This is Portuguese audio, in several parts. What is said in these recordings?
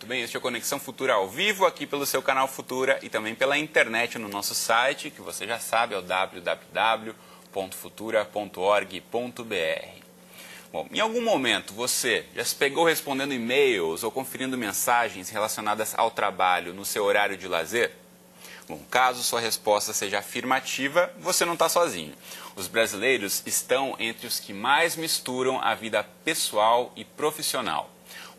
bem? Este é o Conexão Futura ao vivo, aqui pelo seu canal Futura e também pela internet no nosso site, que você já sabe, é o www.futura.org.br. Bom, em algum momento você já se pegou respondendo e-mails ou conferindo mensagens relacionadas ao trabalho no seu horário de lazer? Bom, caso sua resposta seja afirmativa, você não está sozinho. Os brasileiros estão entre os que mais misturam a vida pessoal e profissional.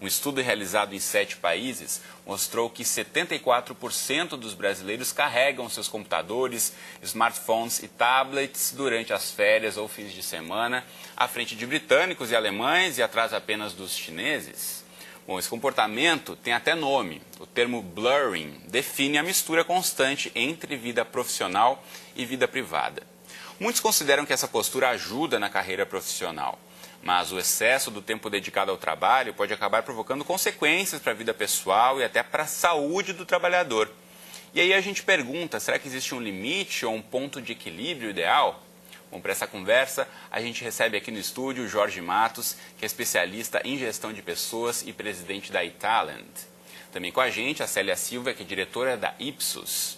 Um estudo realizado em 7 países mostrou que 74% dos brasileiros carregam seus computadores, smartphones e tablets durante as férias ou fins de semana, à frente de britânicos e alemães e atrás apenas dos chineses. Bom, esse comportamento tem até nome. O termo blurring define a mistura constante entre vida profissional e vida privada. Muitos consideram que essa postura ajuda na carreira profissional, mas o excesso do tempo dedicado ao trabalho pode acabar provocando consequências para a vida pessoal e até para a saúde do trabalhador. E aí a gente pergunta, será que existe um limite ou um ponto de equilíbrio ideal? Bom, para essa conversa, a gente recebe aqui no estúdio o Jorge Matos, que é especialista em gestão de pessoas e presidente da eTalent. Também com a gente, a Célia Silva, que é diretora da Ipsos.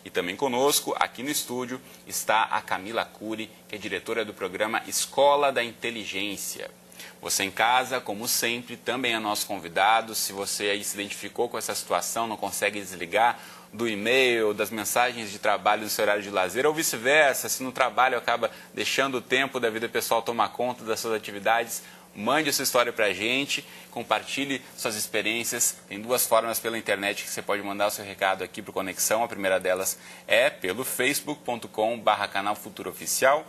E também conosco, aqui no estúdio, está a Camila Cury, que é diretora do programa Escola da Inteligência. Você em casa, como sempre, também é nosso convidado. Se você aí se identificou com essa situação, não consegue desligar do e-mail, das mensagens de trabalho no seu horário de lazer, ou vice-versa, se no trabalho acaba deixando o tempo da vida pessoal tomar conta das suas atividades, mande sua história pra gente, compartilhe suas experiências. Tem 2 formas pela internet que você pode mandar o seu recado aqui para o Conexão. A primeira delas é pelo facebook.com/canal Futura Oficial.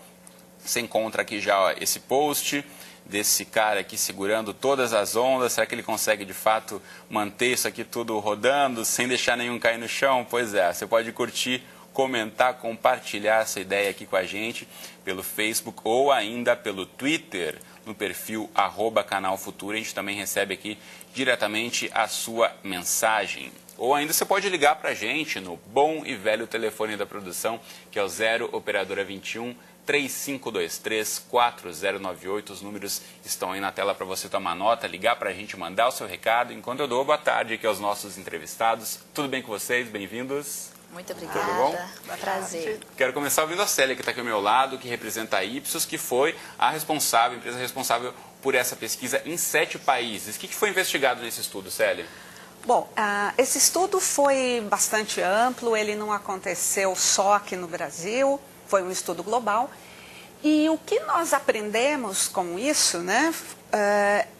Você encontra aqui já esse post desse cara aqui segurando todas as ondas. Será que ele consegue de fato manter isso aqui tudo rodando sem deixar nenhum cair no chão? Pois é, você pode curtir, comentar, compartilhar essa ideia aqui com a gente pelo Facebook ou ainda pelo Twitter, no perfil @canal Futura. A gente também recebe aqui diretamente a sua mensagem. Ou ainda você pode ligar para a gente no bom e velho telefone da produção, que é o 0 Operadora 21 3523 4098. Os números estão aí na tela para você tomar nota, ligar para a gente, mandar o seu recado. Enquanto eu dou boa tarde aqui aos nossos entrevistados. Tudo bem com vocês? Bem-vindos. Muito obrigada. Tudo bom? Prazer. Quero começar ouvindo a Célia, que está aqui ao meu lado, que representa a Ipsos, que foi a empresa responsável por essa pesquisa em 7 países. O que foi investigado nesse estudo, Célia? Bom, esse estudo foi bastante amplo, ele não aconteceu só aqui no Brasil, foi um estudo global. E o que nós aprendemos com isso, né,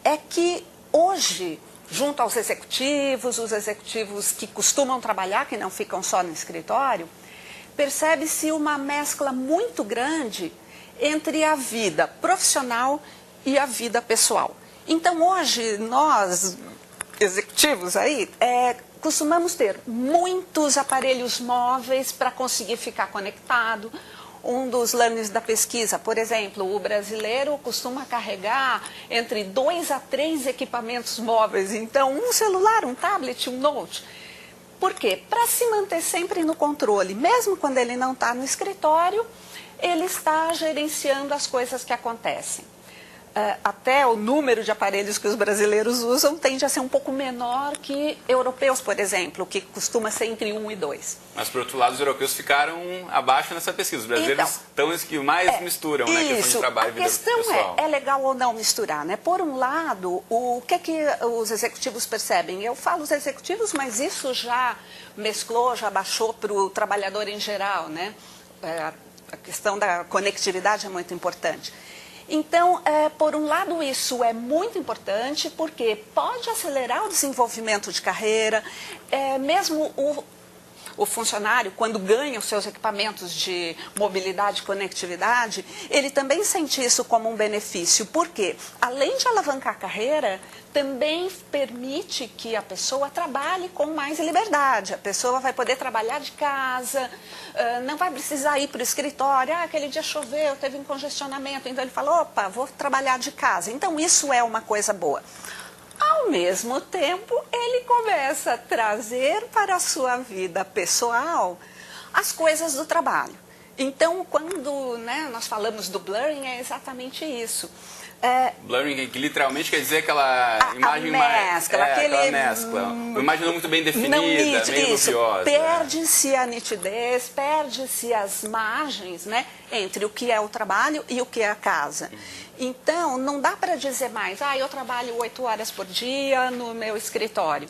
é que hoje, junto aos executivos, os executivos que costumam trabalhar, que não ficam só no escritório, percebe-se uma mescla muito grande entre a vida profissional e a vida pessoal. Então, hoje, nós, executivos aí, costumamos ter muitos aparelhos móveis para conseguir ficar conectado. Um dos learnings da pesquisa, por exemplo, o brasileiro costuma carregar entre 2 a 3 equipamentos móveis. Então, um celular, um tablet, um note. Por quê? Para se manter sempre no controle. Mesmo quando ele não está no escritório, ele está gerenciando as coisas que acontecem. Até o número de aparelhos que os brasileiros usam tende a ser um pouco menor que europeus, por exemplo, que costuma ser entre 1 e 2. Mas, por outro lado, os europeus ficaram abaixo nessa pesquisa. Os brasileiros estão os que mais misturam, né? Questão de trabalho e vida pessoal. A questão é legal ou não misturar, né? Por um lado, o que os executivos percebem? Eu falo os executivos, mas isso já mesclou, já baixou para o trabalhador em geral, né? A questão da conectividade é muito importante. Então, por um lado, isso é muito importante porque pode acelerar o desenvolvimento de carreira, mesmo o funcionário, quando ganha os seus equipamentos de mobilidade e conectividade, ele também sente isso como um benefício, porque além de alavancar a carreira, também permite que a pessoa trabalhe com mais liberdade. A pessoa vai poder trabalhar de casa, não vai precisar ir para o escritório. Aquele dia choveu, teve um congestionamento, então ele fala, opa, vou trabalhar de casa. Então isso é uma coisa boa. Ao mesmo tempo, ele começa a trazer para a sua vida pessoal as coisas do trabalho. Então, quando, né, nós falamos do blurring, é exatamente isso. Blurring, que literalmente quer dizer aquela imagem mais... aquela mescla. Uma imagem não muito bem definida, meio dubiosa. Perde-se a nitidez, perde-se as margens, né, entre o que é o trabalho e o que é a casa. Então, não dá para dizer mais, eu trabalho 8 horas por dia no meu escritório.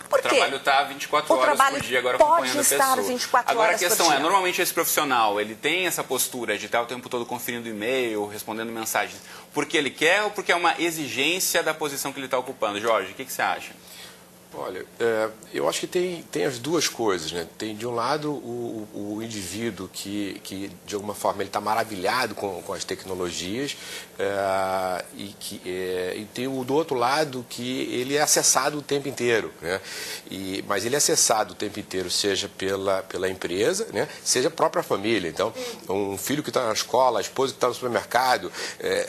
Por quê? O trabalho está 24 horas por dia agora acompanhando a pessoa. Pode estar 24 agora horas por dia. a questão é, normalmente esse profissional, ele tem essa postura de estar o tempo todo conferindo e-mail, respondendo mensagens, porque ele quer ou porque é uma exigência da posição que ele está ocupando? Jorge, o que você acha? Olha, eu acho que tem as duas coisas, né? Tem, de um lado, o indivíduo que, de alguma forma, ele está maravilhado com as tecnologias e tem o do outro lado que ele é acessado o tempo inteiro, né? Mas ele é acessado o tempo inteiro, seja pela empresa, né? Seja a própria família. Então, um filho que está na escola, a esposa que está no supermercado,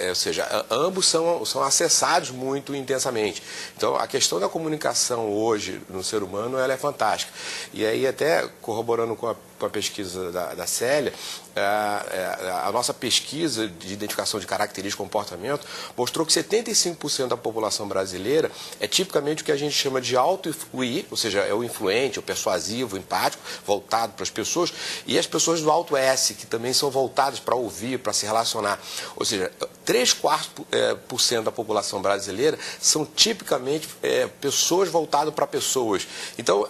ou seja, ambos são acessados muito intensamente. Então, a questão da comunicação hoje no ser humano, ela é fantástica. E aí, até corroborando com a pesquisa da Célia, a nossa pesquisa de identificação de características de comportamento mostrou que 75% da população brasileira é tipicamente o que a gente chama de auto-I, ou seja, é o influente, o persuasivo, o empático, voltado para as pessoas, e as pessoas do auto-S, que também são voltadas para ouvir, para se relacionar. Ou seja, 3/4% da população brasileira são tipicamente pessoas voltadas para pessoas. Então,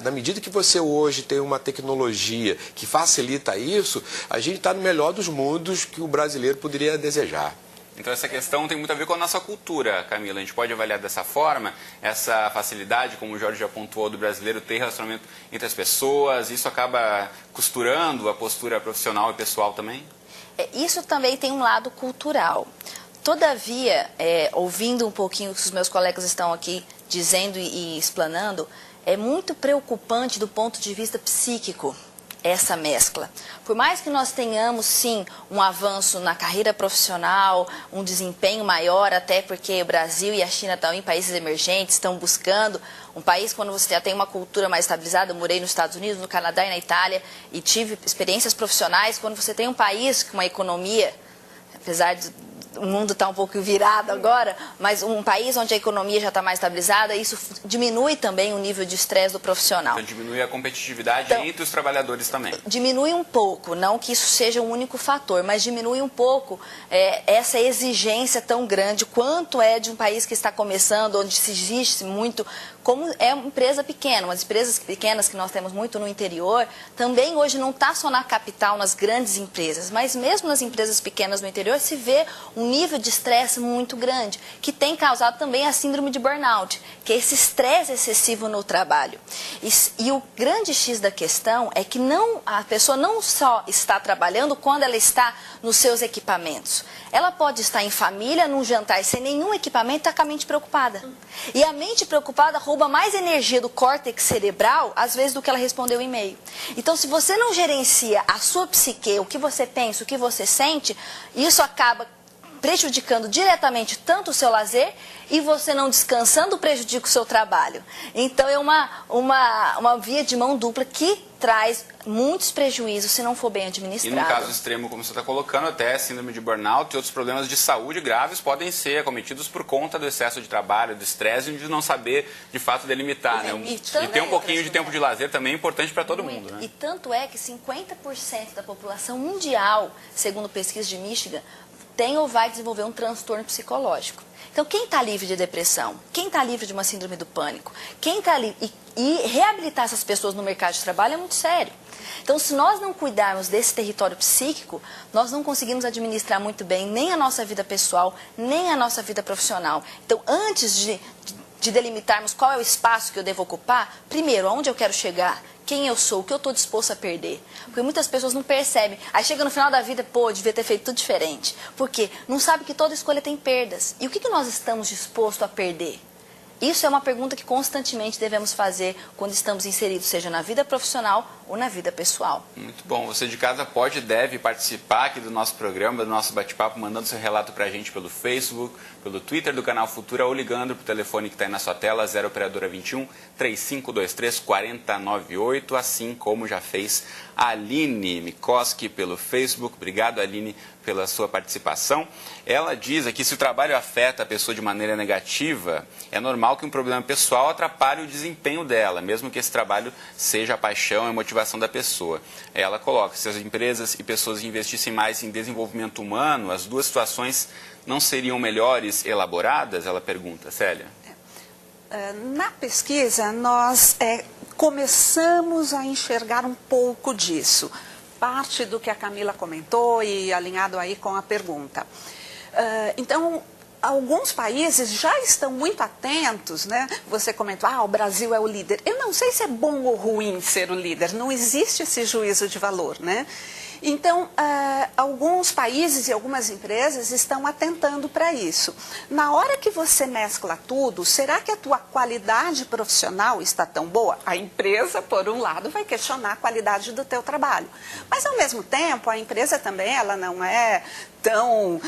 na medida que você hoje tem uma tecnologia que facilita isso, a gente está no melhor dos mundos que o brasileiro poderia desejar. Então essa questão tem muito a ver com a nossa cultura, Camila. A gente pode avaliar dessa forma, essa facilidade, como o Jorge já pontuou, do brasileiro ter relacionamento entre as pessoas, isso acaba costurando a postura profissional e pessoal também? Isso também tem um lado cultural. Todavia, ouvindo um pouquinho o que os meus colegas estão aqui dizendo e explanando, é muito preocupante do ponto de vista psíquico essa mescla. Por mais que nós tenhamos, sim, um avanço na carreira profissional, um desempenho maior, até porque o Brasil e a China também, países emergentes, estão buscando um país, quando você já tem uma cultura mais estabilizada. Eu morei nos Estados Unidos, no Canadá e na Itália e tive experiências profissionais. Quando você tem um país com uma economia, apesar de o mundo está um pouco virado agora, mas um país onde a economia já está mais estabilizada, isso diminui também o nível de estresse do profissional. Então diminui a competitividade entre os trabalhadores também. Diminui um pouco, não que isso seja o único fator, mas diminui um pouco essa exigência tão grande quanto é de um país que está começando, onde se exige muito, como é uma empresa pequena. As empresas pequenas que nós temos muito no interior, também hoje não está só na capital, nas grandes empresas, mas mesmo nas empresas pequenas no interior se vê um nível de estresse muito grande, que tem causado também a síndrome de burnout, que é esse estresse excessivo no trabalho. E o grande X da questão é que a pessoa não só está trabalhando quando ela está nos seus equipamentos. Ela pode estar em família, num jantar, sem nenhum equipamento, está com a mente preocupada. E a mente preocupada rouba mais energia do córtex cerebral, às vezes, do que ela respondeu o e-mail. Então, se você não gerencia a sua psique, o que você pensa, o que você sente, isso acaba prejudicando diretamente tanto o seu lazer, e você não descansando prejudica o seu trabalho. Então é uma via de mão dupla que traz muitos prejuízos se não for bem administrado. E no caso extremo, como você está colocando, até síndrome de burnout e outros problemas de saúde graves podem ser acometidos por conta do excesso de trabalho, do estresse e de não saber de fato delimitar. Né? E ter um pouquinho de tempo de lazer também é importante para todo mundo. Né? E tanto é que 50% da população mundial, segundo pesquisa de Michigan, tem ou vai desenvolver um transtorno psicológico. Então, quem está livre de depressão? Quem está livre de uma síndrome do pânico? Quem está livre? E reabilitar essas pessoas no mercado de trabalho é muito sério. Então, se nós não cuidarmos desse território psíquico, nós não conseguimos administrar muito bem nem a nossa vida pessoal, nem a nossa vida profissional. Então, antes de delimitarmos qual é o espaço que eu devo ocupar, primeiro, aonde eu quero chegar, quem eu sou, o que eu estou disposto a perder. Porque muitas pessoas não percebem. Aí chega no final da vida, devia ter feito tudo diferente. Por quê? Não sabe que toda escolha tem perdas. E o que nós estamos dispostos a perder? Isso é uma pergunta que constantemente devemos fazer quando estamos inseridos, seja na vida profissional ou na vida pessoal. Muito bom. Você de casa pode e deve participar aqui do nosso programa, do nosso bate-papo, mandando seu relato para a gente pelo Facebook, pelo Twitter do Canal Futura ou ligando para o telefone que está aí na sua tela, 0 operadora 21 3523 4098, assim como já fez a Aline Mikoski pelo Facebook. Obrigado, Aline, pela sua participação. Ela diz aqui, se o trabalho afeta a pessoa de maneira negativa, é normal que um problema pessoal atrapalhe o desempenho dela, mesmo que esse trabalho seja a paixão e a motivação da pessoa. Ela coloca, se as empresas e pessoas investissem mais em desenvolvimento humano, as duas situações não seriam melhores elaboradas? Ela pergunta, Célia. Na pesquisa, nós começamos a enxergar um pouco disso. Parte do que a Camila comentou e alinhado aí com a pergunta. Então, alguns países já estão muito atentos, né? Você comentou, o Brasil é o líder. Eu não sei se é bom ou ruim ser o líder, não existe esse juízo de valor, né? Então, alguns países e algumas empresas estão atentando para isso. Na hora que você mescla tudo, será que a tua qualidade profissional está tão boa? A empresa, por um lado, vai questionar a qualidade do teu trabalho. Mas, ao mesmo tempo, a empresa também, ela não é tão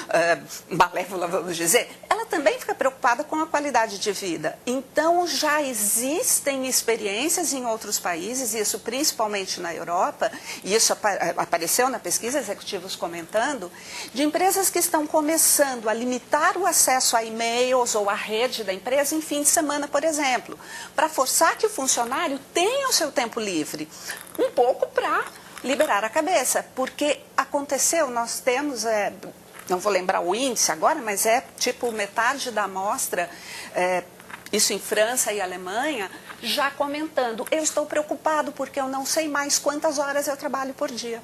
malévola, vamos dizer, ela também fica preocupada com a qualidade de vida. Então, já existem experiências em outros países, isso principalmente na Europa, e isso apareceu na pesquisa, executivos comentando, de empresas que estão começando a limitar o acesso a e-mails ou à rede da empresa em fim de semana, por exemplo, para forçar que o funcionário tenha o seu tempo livre, um pouco para liberar a cabeça, porque aconteceu, nós temos, não vou lembrar o índice agora, mas é tipo metade da amostra, isso em França e Alemanha, já comentando, eu estou preocupado porque eu não sei mais quantas horas eu trabalho por dia.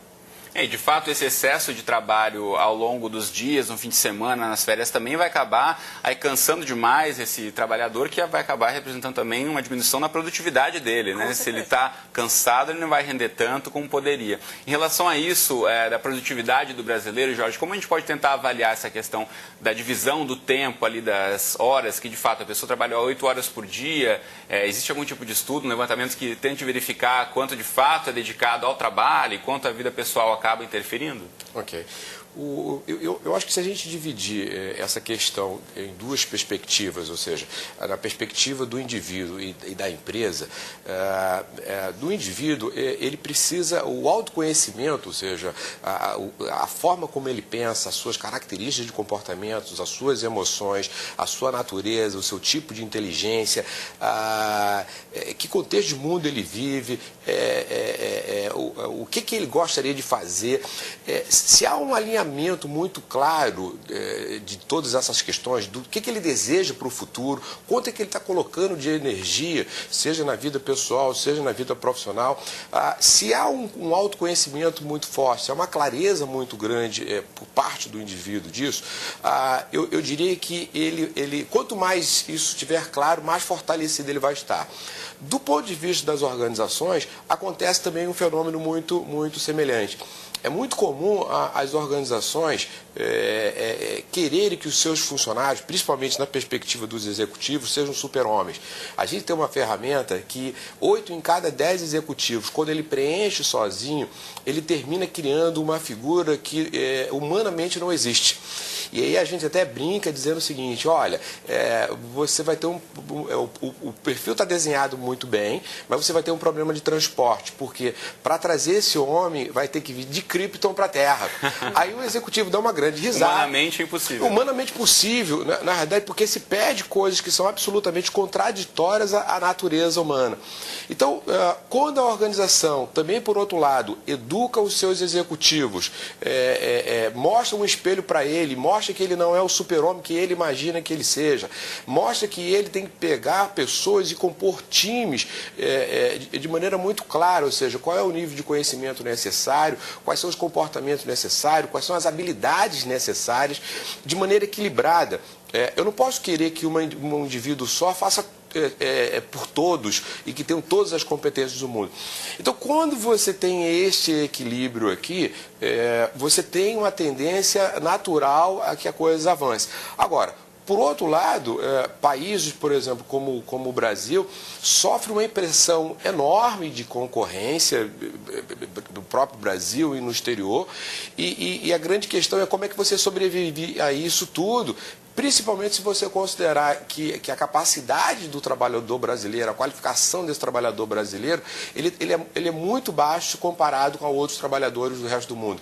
E, de fato, esse excesso de trabalho ao longo dos dias, no fim de semana, nas férias, também vai acabar aí cansando demais esse trabalhador, que vai acabar representando também uma diminuição na produtividade dele, né? Se ele está cansado, ele não vai render tanto como poderia. Em relação a isso, da produtividade do brasileiro, Jorge, como a gente pode tentar avaliar essa questão da divisão do tempo ali, das horas, que de fato a pessoa trabalha 8 horas por dia? Existe algum tipo de estudo, um levantamento que tente verificar quanto de fato é dedicado ao trabalho e quanto a vida pessoal acaba interferindo? Ok. Eu acho que se a gente dividir essa questão em duas perspectivas, ou seja, na perspectiva do indivíduo e da empresa, do indivíduo, ele precisa, o autoconhecimento, ou seja, a forma como ele pensa, as suas características de comportamentos, as suas emoções, a sua natureza, o seu tipo de inteligência, que contexto de mundo ele vive, o que ele gostaria de fazer. Se há um alinhamento muito claro de todas essas questões, do que ele deseja para o futuro, quanto é que ele está colocando de energia, seja na vida pessoal, seja na vida profissional, se há um autoconhecimento muito forte, se há uma clareza muito grande por parte do indivíduo disso, eu diria que ele, quanto mais isso estiver claro, mais fortalecido ele vai estar. Do ponto de vista das organizações, acontece também um fenômeno muito semelhante. É muito comum as organizações quererem que os seus funcionários, principalmente na perspectiva dos executivos, sejam super-homens. A gente tem uma ferramenta que 8 em cada 10 executivos, quando ele preenche sozinho, ele termina criando uma figura que humanamente não existe. E aí a gente até brinca dizendo o seguinte, olha, você vai ter o perfil está desenhado muito bem, mas você vai ter um problema de transporte, porque para trazer esse homem vai ter que vir de Krypton para a Terra. Aí o executivo dá uma grande risada. Humanamente impossível. Humanamente possível, na verdade, porque se pede coisas que são absolutamente contraditórias à natureza humana. Então, quando a organização, também por outro lado, educa os seus executivos, mostra um espelho para ele, mostra que ele não é o super-homem que ele imagina que ele seja, mostra que ele tem que pegar pessoas e compor times de maneira muito clara, ou seja, qual é o nível de conhecimento necessário, quais são os comportamentos necessários, quais são as habilidades necessárias, de maneira equilibrada. Eu não posso querer que um indivíduo só faça por todos e que tenham todas as competências do mundo. Então, quando você tem este equilíbrio aqui, você tem uma tendência natural a que a coisa avance. Agora, Por outro lado, países, por exemplo, como o Brasil, sofrem uma impressão enorme de concorrência do próprio Brasil e no exterior, e a grande questão é como é que você sobrevive a isso tudo, principalmente se você considerar que a capacidade do trabalhador brasileiro, a qualificação desse trabalhador brasileiro, ele é muito baixo comparado com outros trabalhadores do resto do mundo.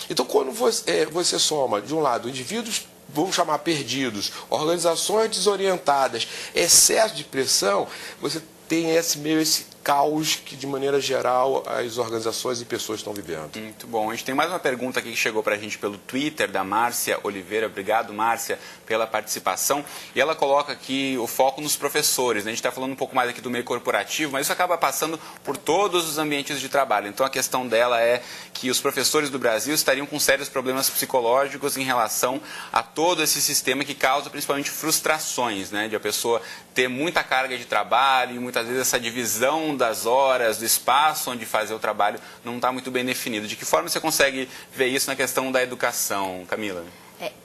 Então, quando você soma, de um lado, indivíduos, vamos chamar perdidos, organizações desorientadas, excesso de pressão, você tem esse caos que, de maneira geral, as organizações e pessoas estão vivendo. Muito bom. A gente tem mais uma pergunta aqui que chegou para a gente pelo Twitter, da Márcia Oliveira. Obrigado, Márcia, pela participação. E ela coloca aqui o foco nos professores, né? A gente está falando um pouco mais aqui do meio corporativo, mas isso acaba passando por todos os ambientes de trabalho. Então, a questão dela é que os professores do Brasil estariam com sérios problemas psicológicos em relação a todo esse sistema que causa principalmente frustrações, né? De a pessoa ter muita carga de trabalho e muitas vezes essa divisão das horas, do espaço onde fazer o trabalho não está muito bem definido. De que forma você consegue ver isso na questão da educação, Camila?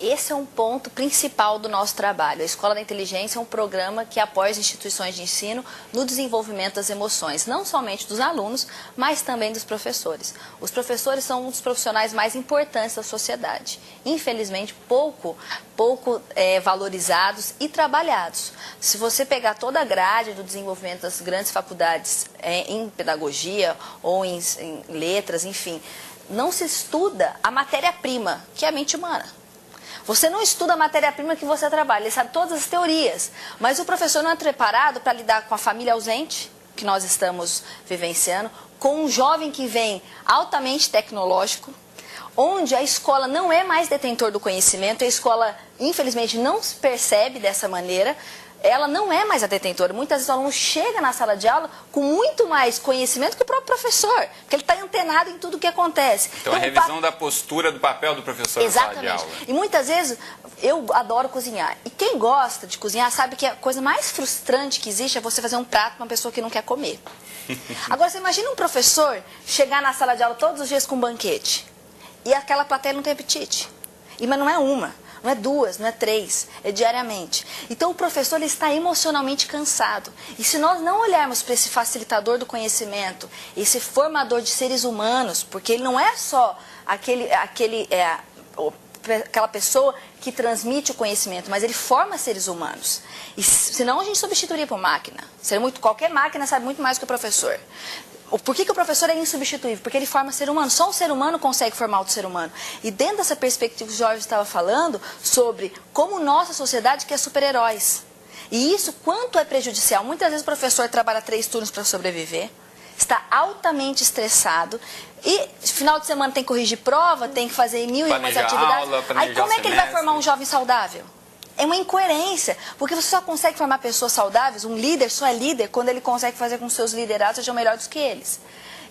Esse é um ponto principal do nosso trabalho. A Escola da Inteligência é um programa que apoia as instituições de ensino no desenvolvimento das emoções, não somente dos alunos, mas também dos professores. Os professores são um dos profissionais mais importantes da sociedade. Infelizmente, pouco valorizados e trabalhados. Se você pegar toda a grade do desenvolvimento das grandes faculdades em pedagogia ou em letras, enfim, não se estuda a matéria-prima, que é a mente humana. Você não estuda a matéria-prima que você trabalha, ele sabe todas as teorias, mas o professor não é preparado para lidar com a família ausente, que nós estamos vivenciando, com um jovem que vem altamente tecnológico, onde a escola não é mais detentor do conhecimento, a escola, infelizmente, não se percebe dessa maneira, ela não é mais a detentora. Muitas vezes o aluno chega na sala de aula com muito mais conhecimento que o próprio professor, porque ele está antenado em tudo o que acontece. Então, a revisão da postura do papel do professor na sala de aula. E muitas vezes, eu adoro cozinhar. E quem gosta de cozinhar sabe que a coisa mais frustrante que existe é você fazer um prato para uma pessoa que não quer comer. Agora, você imagina um professor chegar na sala de aula todos os dias com um banquete e aquela plateia não tem apetite. Mas não é uma. Não é duas, não é três, é diariamente. Então o professor ele está emocionalmente cansado. E se nós não olharmos para esse facilitador do conhecimento, esse formador de seres humanos, porque ele não é só aquela pessoa que transmite o conhecimento, mas ele forma seres humanos. E senão a gente substituiria por máquina. Qualquer máquina sabe muito mais que o professor. Por que o professor é insubstituível? Porque ele forma ser humano. Só um ser humano consegue formar outro ser humano. E dentro dessa perspectiva que o Jorge estava falando, sobre como nossa sociedade quer super-heróis. E isso quanto é prejudicial. Muitas vezes o professor trabalha 3 turnos para sobreviver, está altamente estressado, e final de semana tem que corrigir prova, tem que fazer 1001 atividades. Aí como é que ele vai formar um jovem saudável? É uma incoerência, porque você só consegue formar pessoas saudáveis, um líder só é líder quando ele consegue fazer com que seus liderados sejam melhores do que eles.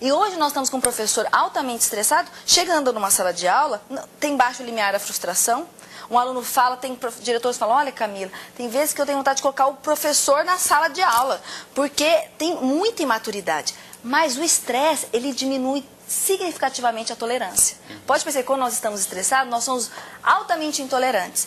E hoje nós estamos com um professor altamente estressado, chegando numa sala de aula, tem baixo limiar da frustração, um aluno fala, diretores falam, olha Camila, tem vezes que eu tenho vontade de colocar o professor na sala de aula, porque tem muita imaturidade, mas o estresse, ele diminui significativamente a tolerância. Pode perceber que quando nós estamos estressados, nós somos altamente intolerantes.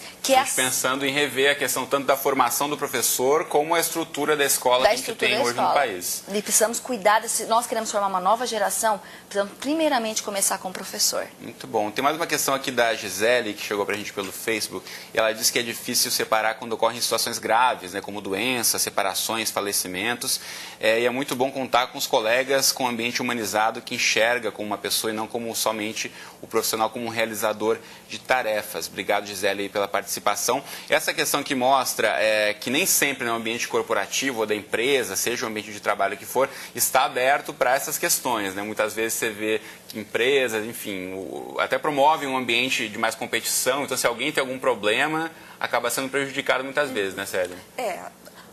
Pensando em rever a questão tanto da formação do professor, como a estrutura da escola que a gente tem hoje no país. E precisamos cuidar, se nós queremos formar uma nova geração, precisamos primeiramente começar com o professor. Muito bom. Tem mais uma questão aqui da Gisele, que chegou pra gente pelo Facebook, e ela diz que é difícil separar quando ocorrem situações graves, né, como doenças, separações, falecimentos, e é muito bom contar com os colegas com um ambiente humanizado que enxerga como uma pessoa e não como somente o profissional como um realizador de tarefas. Obrigado, Gisele, pela participação. Essa questão que mostra que nem sempre no ambiente corporativo ou da empresa, seja o ambiente de trabalho que for, está aberto para essas questões, né? Muitas vezes você vê que empresas, enfim, até promovem um ambiente de mais competição, então se alguém tem algum problema, acaba sendo prejudicado muitas vezes, né, Célia?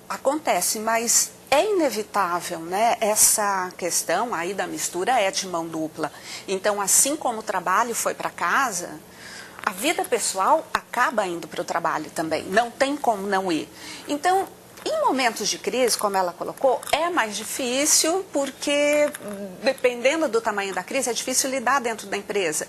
Acontece, mas é inevitável, né? Essa questão aí da mistura é de mão dupla. Então, assim como o trabalho foi para casa, a vida pessoal acaba indo para o trabalho também. Não tem como não ir. Então, em momentos de crise, como ela colocou, é mais difícil porque, dependendo do tamanho da crise, é difícil lidar dentro da empresa.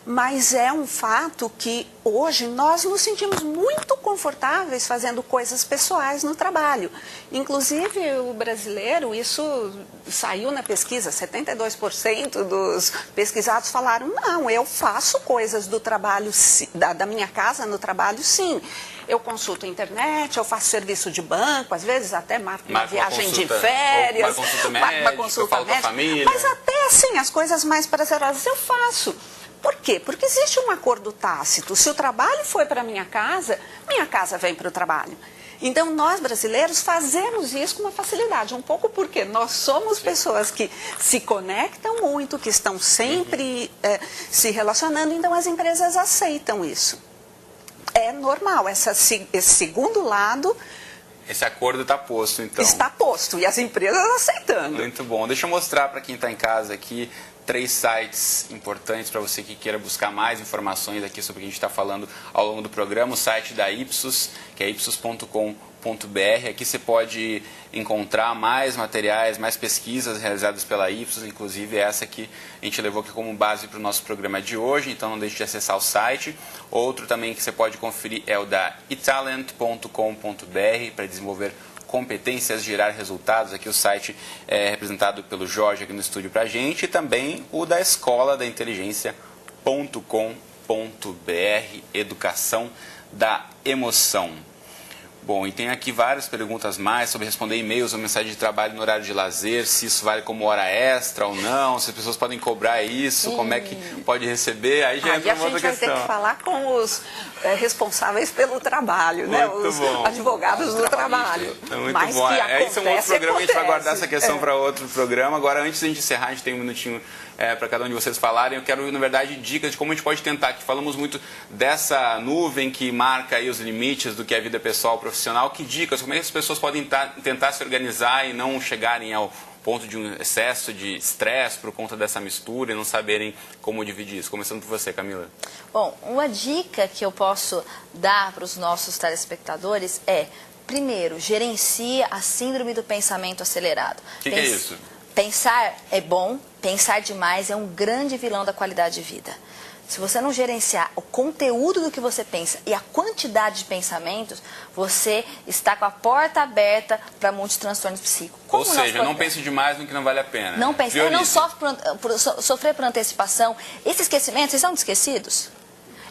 mas é um fato que hoje nós nos sentimos muito confortáveis fazendo coisas pessoais no trabalho. Inclusive o brasileiro, isso saiu na pesquisa, 72% dos pesquisados falaram, não, eu faço coisas do trabalho, da minha casa no trabalho, sim. Eu consulto a internet, eu faço serviço de banco, às vezes até marco uma viagem de férias, uma consulta médica, família. Mas até assim, as coisas mais prazerosas eu faço. Por quê? Porque existe um acordo tácito. Se o trabalho foi para minha casa vem para o trabalho. Então, nós brasileiros fazemos isso com uma facilidade, um pouco porque nós somos pessoas que se conectam muito, que estão sempre se relacionando, então as empresas aceitam isso. É normal, esse segundo lado... Esse acordo está posto, então. Está posto, e as empresas aceitando. Muito bom. Deixa eu mostrar para quem está em casa aqui 3 sites importantes para você que queira buscar mais informações aqui sobre o que a gente está falando ao longo do programa. O site da Ipsos, que é ipsos.com.br. Aqui você pode encontrar mais materiais, mais pesquisas realizadas pela Ipsos, inclusive essa que a gente levou aqui como base para o nosso programa de hoje, então não deixe de acessar o site. Outro também que você pode conferir é o da etalent.com.br para desenvolver competências, gerar resultados. Aqui o site é representado pelo Jorge aqui no estúdio para a gente, e também o da escola da inteligência.com.br, educação da emoção. Bom, e tem aqui várias perguntas mais sobre responder e-mails ou mensagem de trabalho no horário de lazer, se isso vale como hora extra ou não, se as pessoas podem cobrar isso, como é que pode receber, aí já entra uma outra questão. A gente vai ter que falar com os responsáveis pelo trabalho, né? Os advogados do trabalho. Muito bom. Esse é um outro programa, a gente vai guardar essa questão para outro programa. Agora, antes de a gente encerrar, a gente tem um minutinho para cada um de vocês falarem. Eu quero, na verdade, dicas de como a gente pode tentar, que falamos muito dessa nuvem que marca aí os limites do que é a vida pessoal, profissional. Que dicas, como é que as pessoas podem tentar se organizar e não chegarem ao ponto de um excesso de estresse por conta dessa mistura e não saberem como dividir isso? Começando por você, Camila. Bom, uma dica que eu posso dar para os nossos telespectadores é, primeiro, gerencie a síndrome do pensamento acelerado. O que é isso? Pensar é bom, pensar demais é um grande vilão da qualidade de vida. Se você não gerenciar o conteúdo do que você pensa e a quantidade de pensamentos, você está com a porta aberta para muitos transtornos psíquicos. Ou seja, não pense demais no que não vale a pena. Não pense, não sofrer por antecipação. Esse esquecimento, vocês são esquecidos?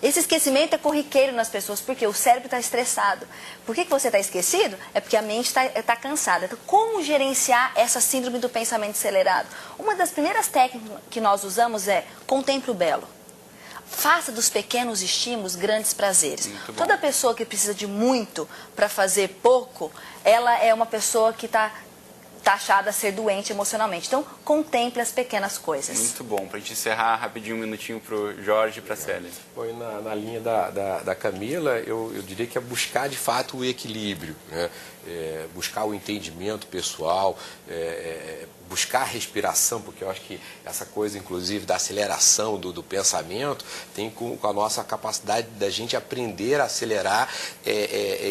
Esse esquecimento é corriqueiro nas pessoas, porque o cérebro está estressado. Por que você está esquecido? É porque a mente está cansada. Então, como gerenciar essa síndrome do pensamento acelerado? Uma das primeiras técnicas que nós usamos é contemple o belo. Faça dos pequenos estímulos grandes prazeres. Toda pessoa que precisa de muito para fazer pouco, ela é uma pessoa que está taxada a ser doente emocionalmente. Então, contemple as pequenas coisas. Muito bom. Para a gente encerrar rapidinho, um minutinho para o Jorge e para a Célia. Bom, na linha da Camila, eu diria que é buscar de fato o equilíbrio, né? Buscar o entendimento pessoal, buscar a respiração, porque eu acho que essa coisa, inclusive, da aceleração do pensamento, tem com a nossa capacidade da gente aprender a acelerar,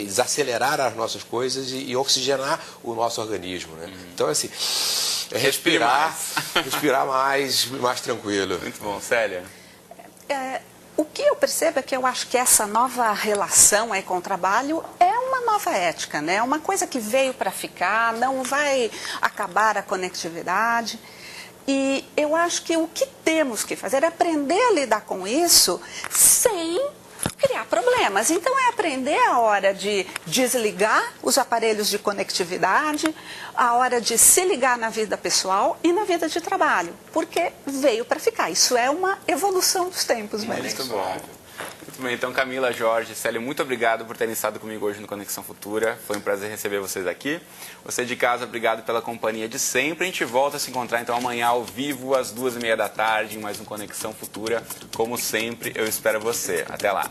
desacelerar as nossas coisas e oxigenar o nosso organismo, né? Então, assim, respirar mais tranquilo. Muito bom. Célia? O que eu percebo é que eu acho que essa nova relação aí com o trabalho é uma nova ética, né? É uma coisa que veio para ficar, não vai acabar a conectividade. E eu acho que o que temos que fazer é aprender a lidar com isso sem criar problemas. Então, é aprender a hora de desligar os aparelhos de conectividade, a hora de se ligar na vida pessoal e na vida de trabalho, porque veio para ficar. Isso é uma evolução dos tempos mesmo. Muito bom. Muito bem, então Camila, Jorge, Célia, muito obrigado por terem estado comigo hoje no Conexão Futura. Foi um prazer receber vocês aqui. Você de casa, obrigado pela companhia de sempre. A gente volta a se encontrar então amanhã ao vivo, às 2h30 da tarde, em mais um Conexão Futura. Como sempre, eu espero você. Até lá.